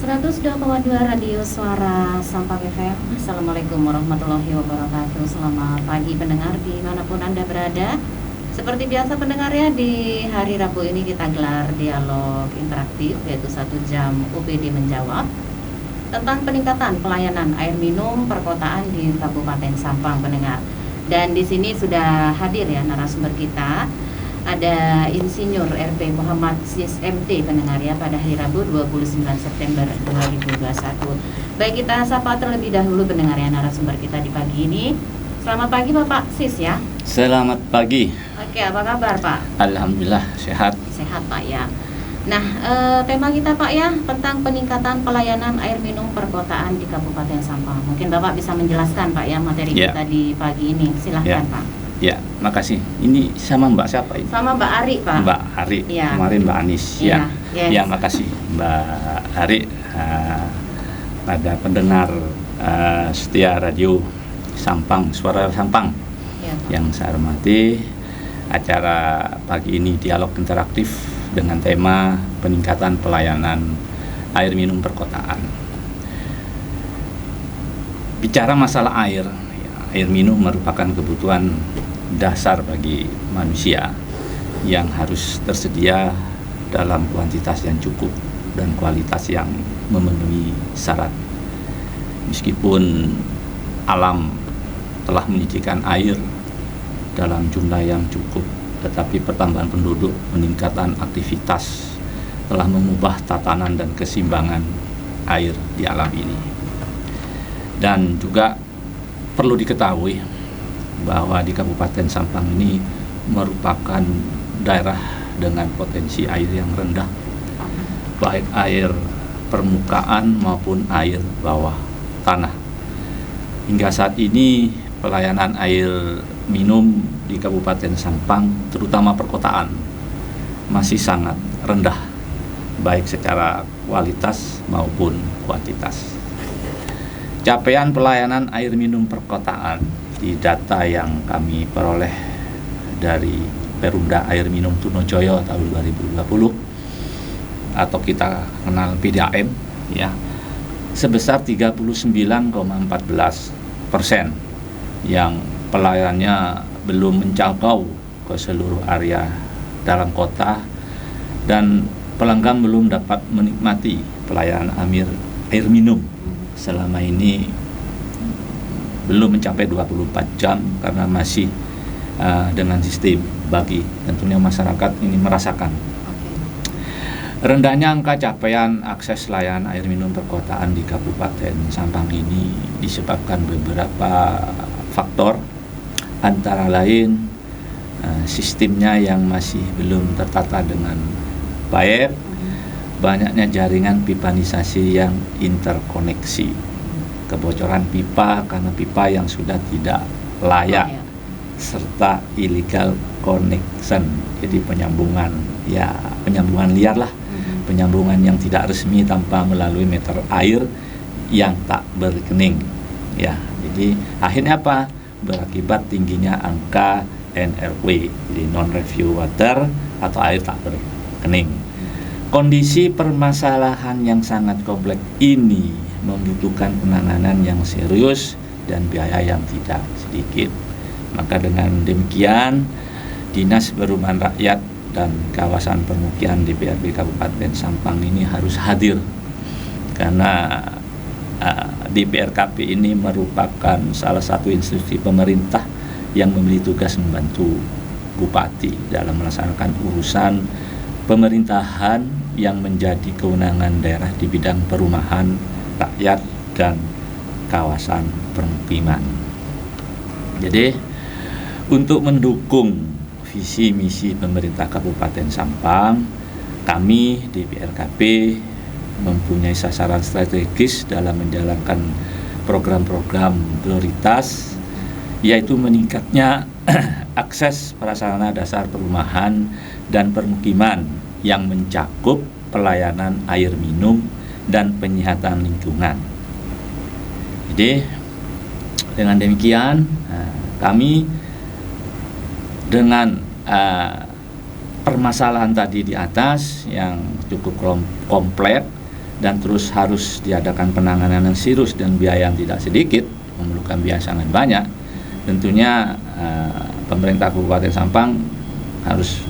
102,2 Radio Suara Sampang FM. Assalamualaikum warahmatullahi wabarakatuh. Selamat pagi pendengar dimanapun Anda berada. Seperti biasa pendengar ya, di hari Rabu ini kita gelar dialog interaktif, yaitu 1 jam UPD menjawab tentang peningkatan pelayanan air minum perkotaan di Kabupaten Sampang pendengar. Dan di sini sudah hadir ya narasumber kita. Ada Insinyur RP Muhammad Sis MT pendengar ya, pada hari Rabu 29 September 2021. Baik, kita sapa terlebih dahulu pendengar ya narasumber kita di pagi ini. Selamat pagi Bapak Sis ya. Selamat pagi. Oke, apa kabar Pak? Alhamdulillah sehat. Sehat Pak ya. Nah, tema kita Pak ya tentang peningkatan pelayanan air minum perkotaan di Kabupaten Sampang. Mungkin Bapak bisa menjelaskan Pak ya materi kita di pagi ini. Silahkan Pak. Ya, makasih. Ini sama Mbak siapa ini? Sama Mbak Ari Pak. Mbak Ari. Ya. Kemarin Mbak Anis. Ya. Yes. Ya, makasih Mbak Ari. Pada pendengar setia radio Sampang, Suara Sampang. Ya, Yang saya hormati, acara pagi ini dialog interaktif dengan tema peningkatan pelayanan air minum perkotaan. Bicara masalah air, air minum merupakan kebutuhan dasar bagi manusia yang harus tersedia dalam kuantitas yang cukup dan kualitas yang memenuhi syarat. Meskipun alam telah menyediakan air dalam jumlah yang cukup, tetapi pertambahan penduduk, peningkatan aktivitas telah mengubah tatanan dan keseimbangan air di alam ini. Dan juga perlu diketahui bahwa di Kabupaten Sampang ini merupakan daerah dengan potensi air yang rendah, baik air permukaan maupun air bawah tanah. Hingga saat ini pelayanan air minum di Kabupaten Sampang, terutama perkotaan, masih sangat rendah, baik secara kualitas maupun kuantitas. Capaian pelayanan air minum perkotaan di data yang kami peroleh dari Perumda Air Minum Trunojoyo tahun 2020 atau kita kenal PDAM ya, sebesar 39,14% yang pelayanannya belum menjangkau ke seluruh area dalam kota, dan pelanggan belum dapat menikmati pelayanan air minum selama ini belum mencapai 24 jam karena masih dengan sistem bagi tentunya masyarakat ini merasakan. Rendahnya angka capaian akses layanan air minum perkotaan di Kabupaten Sampang ini disebabkan beberapa faktor, antara lain sistemnya yang masih belum tertata dengan baik, banyaknya jaringan pipanisasi yang interkoneksi, kebocoran pipa karena pipa yang sudah tidak layak, serta illegal connection, jadi penyambungan liar lah, penyambungan yang tidak resmi tanpa melalui meter air yang tak berrekening ya. Jadi akhirnya apa? Berakibat tingginya angka NRW, jadi non review water atau air tak berrekening. Kondisi permasalahan yang sangat kompleks ini membutuhkan penanganan yang serius dan biaya yang tidak sedikit. Maka dengan demikian, Dinas Perumahan Rakyat dan Kawasan Permukiman DPRD Kabupaten Sampang ini harus hadir, karena DPRKP ini merupakan salah satu institusi pemerintah yang memiliki tugas membantu Bupati dalam melaksanakan urusan pemerintahan yang menjadi kewenangan daerah di bidang perumahan rakyat dan kawasan permukiman. Jadi untuk mendukung visi misi pemerintah Kabupaten Sampang, kami di DPRKP mempunyai sasaran strategis dalam menjalankan program-program prioritas, yaitu meningkatnya akses prasarana dasar perumahan dan permukiman yang mencakup pelayanan air minum dan penyihatan lingkungan. Jadi dengan demikian kami dengan permasalahan tadi di atas yang cukup kompleks dan terus harus diadakan penanganan yang serius dan biaya yang tidak sedikit, memerlukan biaya sangat banyak, tentunya pemerintah Kabupaten Sampang harus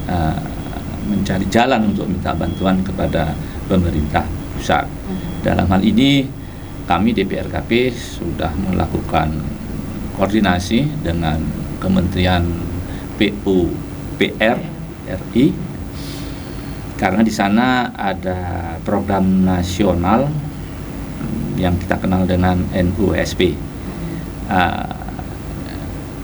mencari jalan untuk minta bantuan kepada pemerintah pusat. Dalam hal ini kami DPRKP sudah melakukan koordinasi dengan Kementerian PUPR RI, karena di sana ada program nasional yang kita kenal dengan NUSP.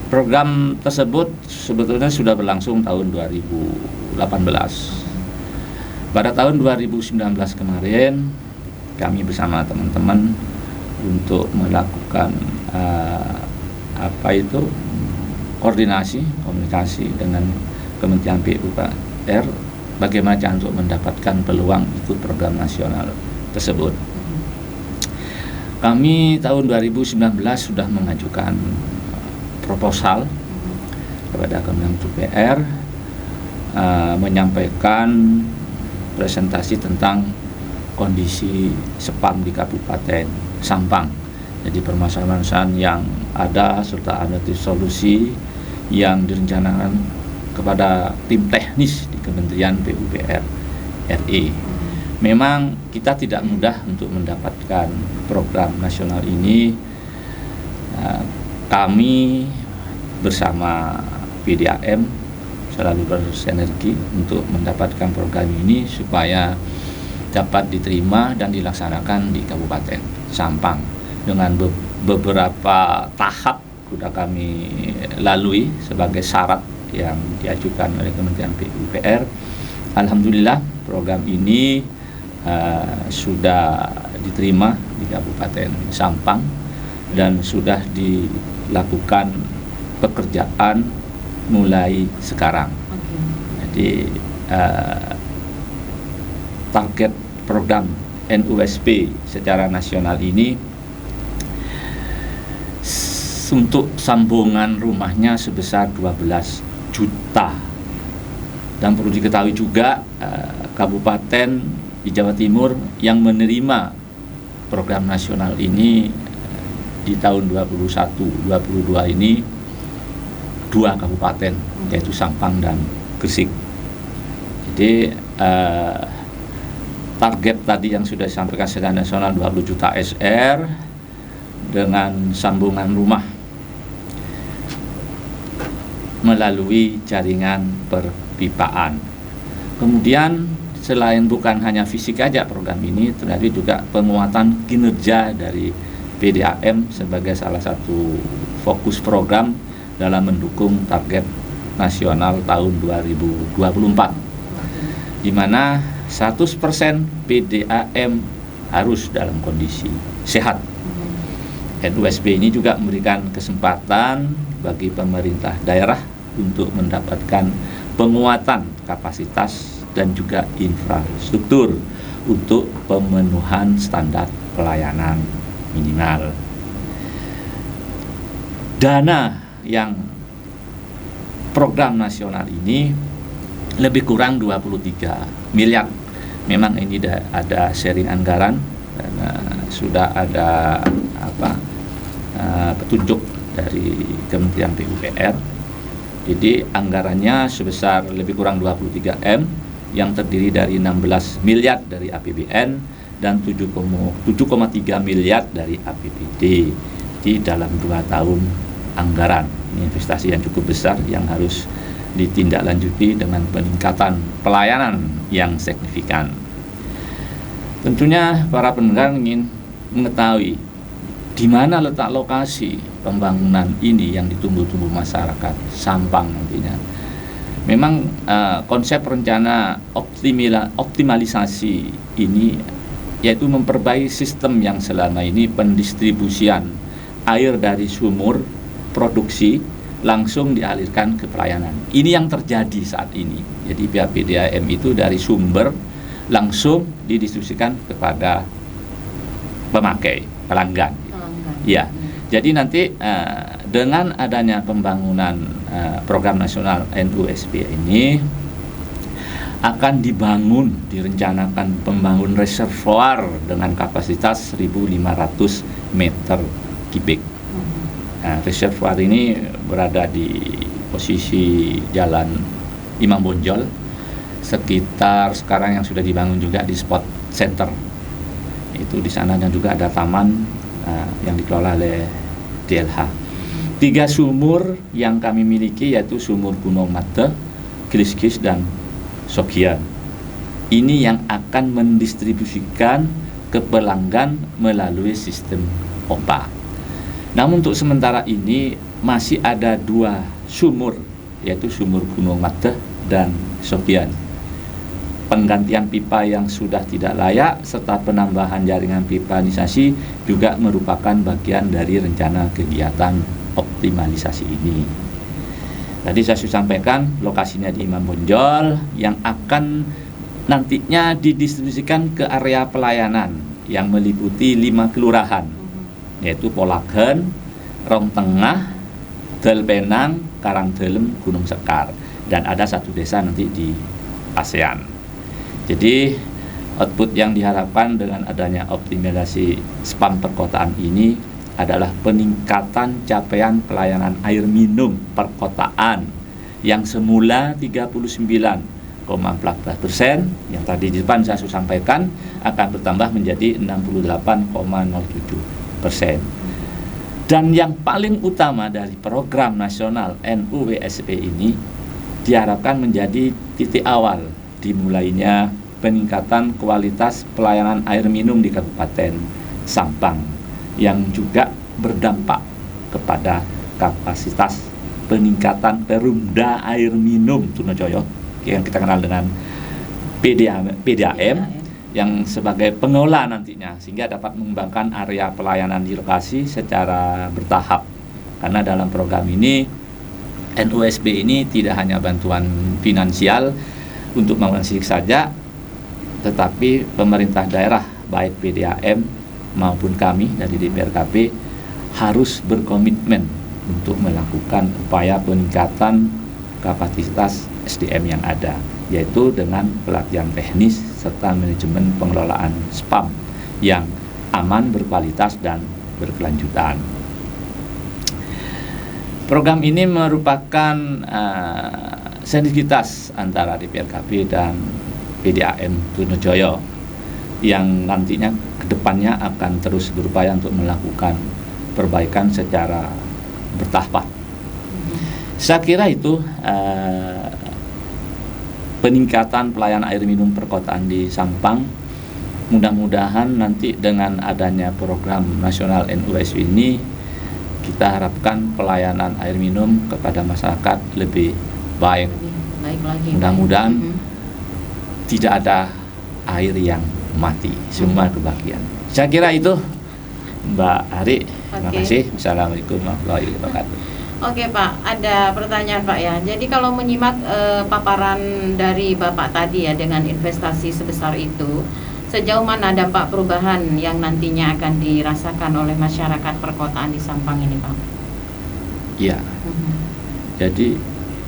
Program tersebut sebetulnya sudah berlangsung tahun 2018. Pada tahun 2019 kemarin kami bersama teman-teman untuk melakukan komunikasi dengan Kementerian PUPR bagaimana cara untuk mendapatkan peluang ikut program nasional tersebut. Kami tahun 2019 sudah mengajukan proposal kepada Kementerian PUPR, menyampaikan presentasi tentang kondisi SEPAM di Kabupaten Sampang. Jadi permasalahan yang ada serta alternatif solusi yang direncanakan kepada tim teknis di Kementerian PUPR RI. Memang kita tidak mudah untuk mendapatkan program nasional ini. Kami bersama PDAM selalu bersinergi untuk mendapatkan program ini supaya dapat diterima dan dilaksanakan di Kabupaten Sampang dengan beberapa tahap sudah kami lalui sebagai syarat yang diajukan oleh Kementerian PUPR. Alhamdulillah program ini sudah diterima di Kabupaten Sampang dan sudah dilakukan pekerjaan mulai sekarang. Jadi target program NUSP secara nasional ini untuk sambungan rumahnya sebesar 12 juta. Dan perlu diketahui juga kabupaten di Jawa Timur yang menerima program nasional ini di tahun 2021-2022 ini 2 kabupaten, yaitu Sampang dan Gresik. Jadi target tadi yang sudah disampaikan secara nasional 20 juta SR dengan sambungan rumah melalui jaringan perpipaan. Kemudian selain bukan hanya fisik aja program ini, tetapi juga penguatan kinerja dari PDAM sebagai salah satu fokus program dalam mendukung target nasional tahun 2024, di mana 100% PDAM harus dalam kondisi sehat. NUSP ini juga memberikan kesempatan bagi pemerintah daerah untuk mendapatkan penguatan kapasitas dan juga infrastruktur untuk pemenuhan standar pelayanan minimal. Dana yang program nasional ini lebih kurang 23 miliar. Memang ini ada sharing anggaran dan sudah ada petunjuk dari Kementerian PUPR. Jadi anggarannya sebesar lebih kurang 23 M yang terdiri dari 16 miliar dari APBN dan 7,3 miliar dari APBD di dalam 2 tahun anggaran. Ini investasi yang cukup besar yang harus ditindaklanjuti dengan peningkatan pelayanan yang signifikan. Tentunya para pendengar ingin mengetahui di mana letak lokasi pembangunan ini yang ditunggu-tunggu masyarakat Sampang nantinya. Memang konsep rencana optimalisasi ini yaitu memperbaiki sistem yang selama ini pendistribusian air dari sumur produksi langsung dialirkan ke pelayanan. Ini yang terjadi saat ini. Jadi pihak PDAM itu dari sumber langsung didistribusikan kepada pemakai, pelanggan. Ya, jadi nanti dengan adanya pembangunan program nasional NUSP ini akan direncanakan pembangun reservoir dengan kapasitas 1.500 meter kubik. Nah, reservoir ini berada di posisi Jalan Imam Bonjol, sekitar sekarang yang sudah dibangun juga di Sport Center. Itu di sana dan juga ada taman yang dikelola oleh DLH. 3 sumur yang kami miliki yaitu sumur Gunung Mate, Glis-Glis, dan Sogian. Ini yang akan mendistribusikan ke pelanggan melalui sistem pompa. Namun untuk sementara ini masih ada 2 sumur, yaitu sumur Gunung Mate dan Sogian. Penggantian pipa yang sudah tidak layak serta penambahan jaringan pipanisasi juga merupakan bagian dari rencana kegiatan optimalisasi ini. Tadi saya sudah sampaikan lokasinya di Imam Bonjol yang akan nantinya didistribusikan ke area pelayanan yang meliputi 5 kelurahan, yaitu Polagen, Rong Tengah, Delpenang, Karangdelem, Gunung Sekar, dan ada 1 desa nanti di ASEAN. Jadi output yang diharapkan dengan adanya optimalisasi spam perkotaan ini adalah peningkatan capaian pelayanan air minum perkotaan yang semula 39,14% yang tadi di depan saya sudah sampaikan akan bertambah menjadi 68,07%. Dan yang paling utama dari program nasional NUWSP ini diharapkan menjadi titik awal dimulainya peningkatan kualitas pelayanan air minum di Kabupaten Sampang yang juga berdampak kepada kapasitas peningkatan perumda air minum Trunojoyo yang kita kenal dengan PDAM yang sebagai pengelola nantinya, sehingga dapat mengembangkan area pelayanan di lokasi secara bertahap. Karena dalam program ini NUWSP ini tidak hanya bantuan finansial untuk membangun saja, tetapi pemerintah daerah baik PDAM maupun kami dari DPRKP harus berkomitmen untuk melakukan upaya peningkatan kapasitas SDM yang ada, yaitu dengan pelatihan teknis serta manajemen pengelolaan spam yang aman, berkualitas, dan berkelanjutan. Program ini merupakan sinergitas antara DPRKP dan PDAM Trunojoyo yang nantinya kedepannya akan terus berupaya untuk melakukan perbaikan secara bertahap. Saya kira itu peningkatan pelayanan air minum perkotaan di Sampang. Mudah-mudahan nanti dengan adanya program nasional NUWSP ini kita harapkan pelayanan air minum kepada masyarakat lebih baik lagi. Mudah-mudahan tidak ada air yang mati, semua kebahagiaan. Saya kira itu, Mbak Ari. Terima kasih. Assalamualaikum warahmatullahi wabarakatuh. Oke Pak, ada pertanyaan Pak ya. Jadi kalau menyimak paparan dari Bapak tadi ya dengan investasi sebesar itu, sejauh mana dampak perubahan yang nantinya akan dirasakan oleh masyarakat perkotaan di Sampang ini Pak? Iya. Jadi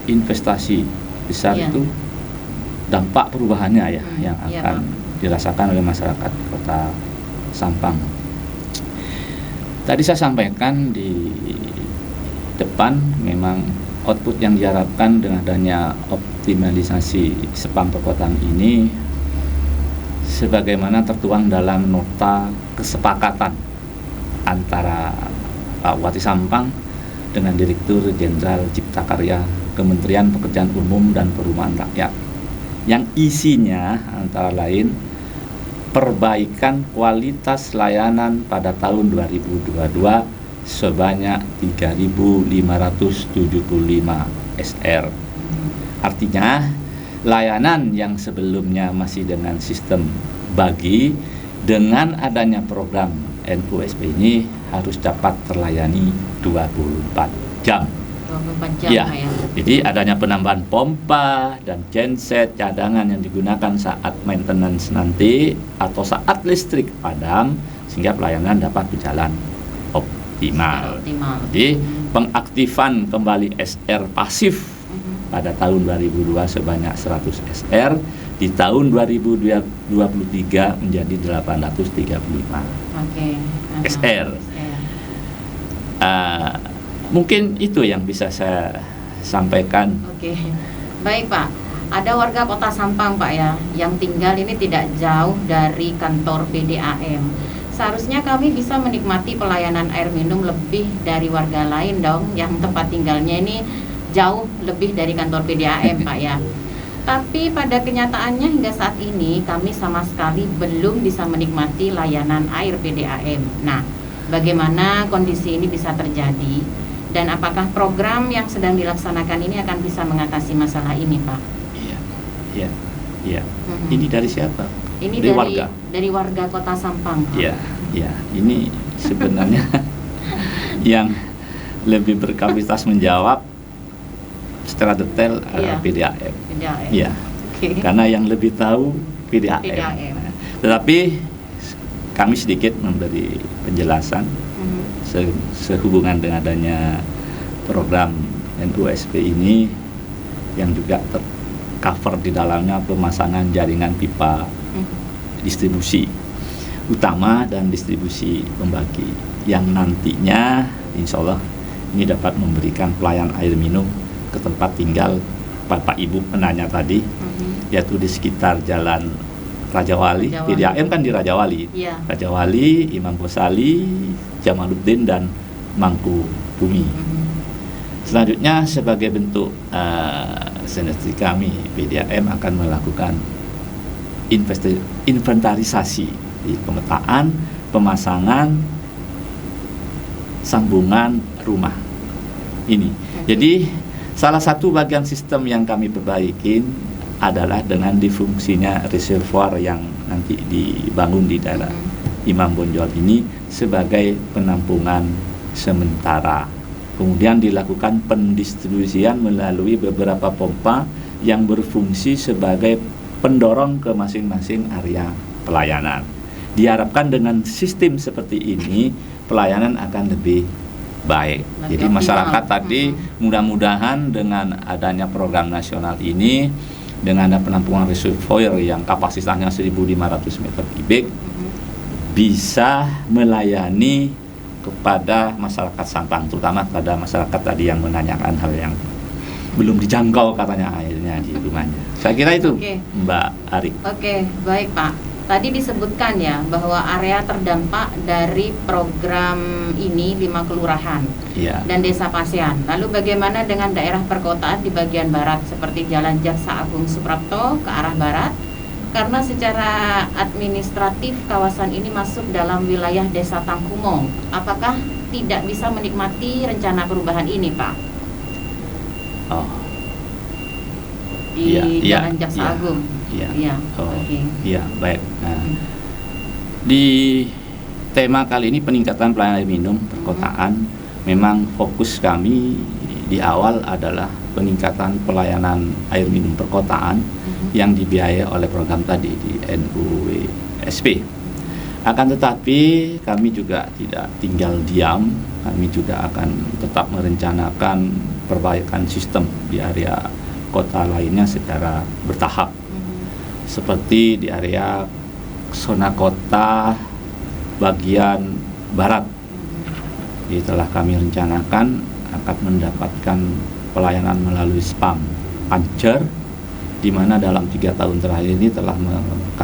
investasi besar itu dampak perubahannya ya yang akan dirasakan oleh masyarakat kota Sampang. Tadi saya sampaikan di depan, memang output yang diharapkan dengan adanya optimalisasi spam perkotaan ini sebagaimana tertuang dalam nota kesepakatan antara Pak Bupati Sampang dengan Direktur Jenderal Cipta Karya Kementerian Pekerjaan Umum dan Perumahan Rakyat, yang isinya antara lain perbaikan kualitas layanan pada tahun 2022 sebanyak 3.575 SR. Artinya layanan yang sebelumnya masih dengan sistem bagi, dengan adanya program NUWSP ini harus dapat terlayani 24 jam. 24 jam ya. Ya. Jadi adanya penambahan pompa dan genset cadangan yang digunakan saat maintenance nanti atau saat listrik padam sehingga pelayanan dapat berjalan optimal. Jadi pengaktifan kembali SR pasif pada tahun 2002 sebanyak 100 SR Di tahun 2023 menjadi 835 Oke. SR. Mungkin itu yang bisa saya sampaikan. Oke. Baik Pak, ada warga Kota Sampang Pak ya, yang tinggal ini tidak jauh dari kantor PDAM. Seharusnya kami bisa menikmati pelayanan air minum lebih dari warga lain dong, yang tempat tinggalnya ini jauh lebih dari kantor PDAM Pak ya. Tapi pada kenyataannya hingga saat ini kami sama sekali belum bisa menikmati layanan air PDAM. Nah, bagaimana kondisi ini bisa terjadi? Dan apakah program yang sedang dilaksanakan ini akan bisa mengatasi masalah ini, Pak? Iya. Ini dari siapa? Ini dari warga Kota Sampang, Pak. Iya. Ini sebenarnya yang lebih berkapasitas menjawab secara detail PDAM. Iya. Okay. Karena yang lebih tahu PDAM. Tetapi kami sedikit memberi penjelasan sehubungan dengan adanya program NUSP ini yang juga tercover di dalamnya pemasangan jaringan pipa distribusi utama dan distribusi pembagi yang nantinya insya Allah ini dapat memberikan pelayanan air minum ke tempat tinggal Bapak Ibu penanya tadi, yaitu di sekitar Jalan Rajawali. PDAM kan di Rajawali. Rajawali, Imam Ghazali, Jamaluddin dan Mangku Bumi. Selanjutnya sebagai bentuk sinergi kami, PDAM akan melakukan inventarisasi di pemetaan, pemasangan, sambungan rumah ini. Jadi salah satu bagian sistem yang kami perbaikin adalah dengan difungsinya reservoir yang nanti dibangun di daerah Imam Bonjol ini sebagai penampungan sementara. Kemudian dilakukan pendistribusian melalui beberapa pompa yang berfungsi sebagai pendorong ke masing-masing area pelayanan. Diharapkan dengan sistem seperti ini pelayanan akan lebih baik. Jadi masyarakat tadi mudah-mudahan dengan adanya program nasional ini, dengan ada penampungan reservoir yang kapasitasnya 1.500 meter kubik, bisa melayani kepada masyarakat Sampang, terutama pada masyarakat tadi yang menanyakan hal yang belum dijangkau katanya airnya di rumahnya. Saya kira itu, Mbak Ari. Oke, baik Pak. Tadi disebutkan ya bahwa area terdampak dari program ini 5 kelurahan dan desa Pasean. Lalu bagaimana dengan daerah perkotaan di bagian barat seperti Jalan Jaksa Agung Suprapto ke arah barat? Karena secara administratif kawasan ini masuk dalam wilayah Desa Tangkumong. Apakah tidak bisa menikmati rencana perubahan ini, Pak? Di Jalan Jaksa Agung. Baik. Nah, di tema kali ini peningkatan pelayanan air minum perkotaan, memang fokus kami di awal adalah peningkatan pelayanan air minum perkotaan yang dibiayai oleh program tadi di NUWSP. Akan tetapi kami juga tidak tinggal diam, kami juga akan tetap merencanakan perbaikan sistem di area kota lainnya secara bertahap. Seperti di area zona kota bagian barat, jadi telah kami rencanakan akan mendapatkan pelayanan melalui spam Pancer, di mana dalam 3 tahun terakhir ini telah 3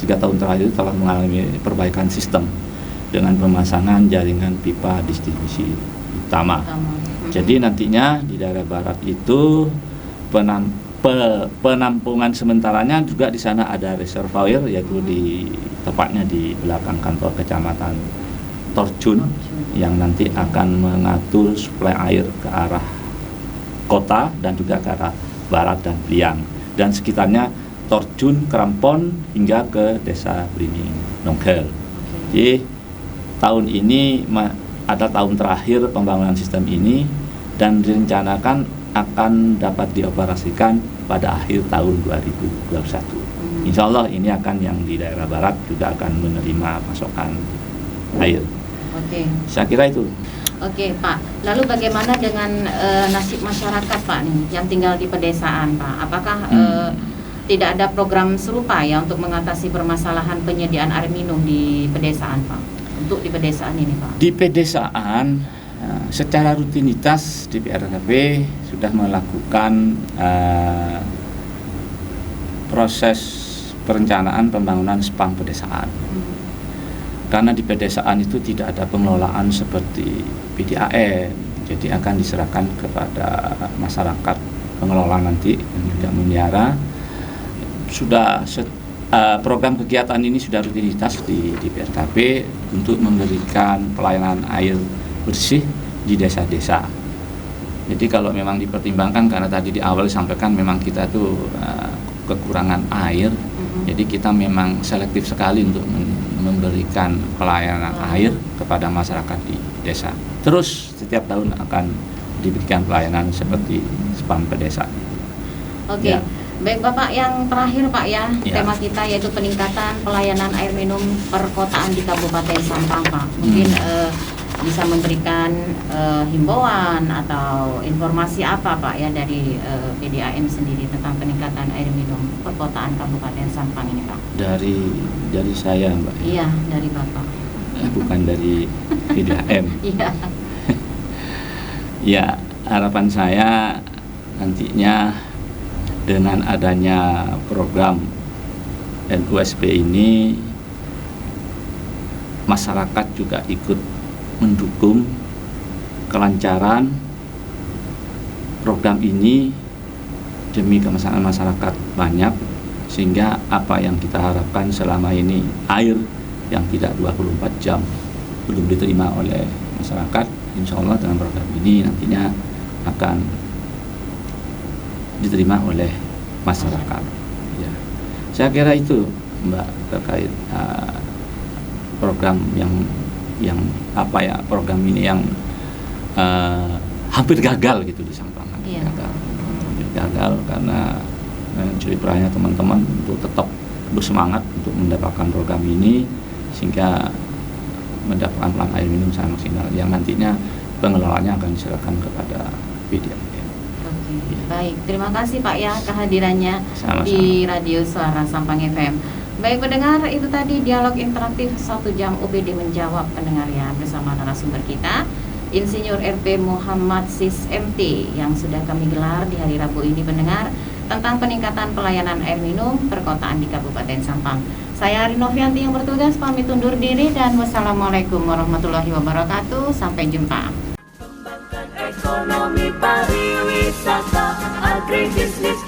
tahun terakhir ini telah mengalami perbaikan sistem dengan pemasangan jaringan pipa distribusi utama. Jadi nantinya di daerah barat itu penampungan sementaranya juga di sana ada reservoir, yaitu tepatnya di belakang kantor kecamatan Torjun, yang nanti akan mengatur suplai air ke arah kota dan juga ke arah barat dan Bliang dan sekitarnya Torjun, Krampon hingga ke desa Blining Nongkel. Jadi tahun ini ada tahun terakhir pembangunan sistem ini dan direncanakan akan dapat dioperasikan pada akhir tahun 2021. Insya Allah ini akan yang di daerah barat juga akan menerima pasokan air. Saya kira itu. Oke Pak, lalu bagaimana dengan nasib masyarakat Pak nih yang tinggal di pedesaan Pak? Apakah tidak ada program serupa ya untuk mengatasi permasalahan penyediaan air minum di pedesaan Pak? Untuk di pedesaan ini Pak? Di pedesaan secara rutinitas DPRKP sudah melakukan proses perencanaan pembangunan spam pedesaan. Karena di pedesaan itu tidak ada pengelolaan seperti PDAM, jadi akan diserahkan kepada masyarakat pengelola nanti yang juga memelihara. Sudah program kegiatan ini sudah rutinitas di PRKP untuk memberikan pelayanan air bersih di desa-desa. Jadi kalau memang dipertimbangkan, karena tadi di awal disampaikan memang kita tuh kekurangan air, jadi kita memang selektif sekali untuk memberikan pelayanan air kepada masyarakat di desa. Terus setiap tahun akan diberikan pelayanan seperti spam pedesaan. Oke. Ya. Baik Bapak, yang terakhir Pak ya, Ya. tema kita yaitu peningkatan pelayanan air minum perkotaan di Kabupaten Sampang Pak. Mungkin bisa memberikan himbauan atau informasi apa Pak ya dari PDAM sendiri tentang peningkatan air minum perkotaan Kabupaten Sampang ini Pak? Dari saya Mbak. Iya, dari Bapak. Bukan dari PDAM. Iya. Ya, harapan saya nantinya dengan adanya program NUSP ini, masyarakat juga ikut mendukung kelancaran program ini demi kemaslahatan masyarakat banyak, sehingga apa yang kita harapkan selama ini, air yang tidak 24 jam belum diterima oleh masyarakat, insya Allah dengan program ini nantinya akan diterima oleh masyarakat. Ya. Saya kira itu Mbak terkait program yang apa ya, program ini yang hampir gagal gitu di Sampang. Iya. Hampir gagal karena curi perayaan teman-teman untuk tetap bersemangat untuk mendapatkan program ini sehingga mendapatkan pelan air minum sangat maksimal yang nantinya pengelolaannya akan diserahkan kepada PDAM. Oke, baik. Terima kasih Pak ya kehadirannya Sama-sama. di Radio Suara Sampang FM. Baik pendengar, itu tadi dialog interaktif 1 jam OPD menjawab pendengar ya, bersama narasumber kita Insinyur RP Muhammad Sis MT yang sudah kami gelar di hari Rabu ini pendengar tentang peningkatan pelayanan air minum perkotaan di Kabupaten Sampang. Saya Rinovianti yang bertugas pamit undur diri dan wassalamualaikum warahmatullahi wabarakatuh. Sampai jumpa. Ekonomi pariwisata agribisnis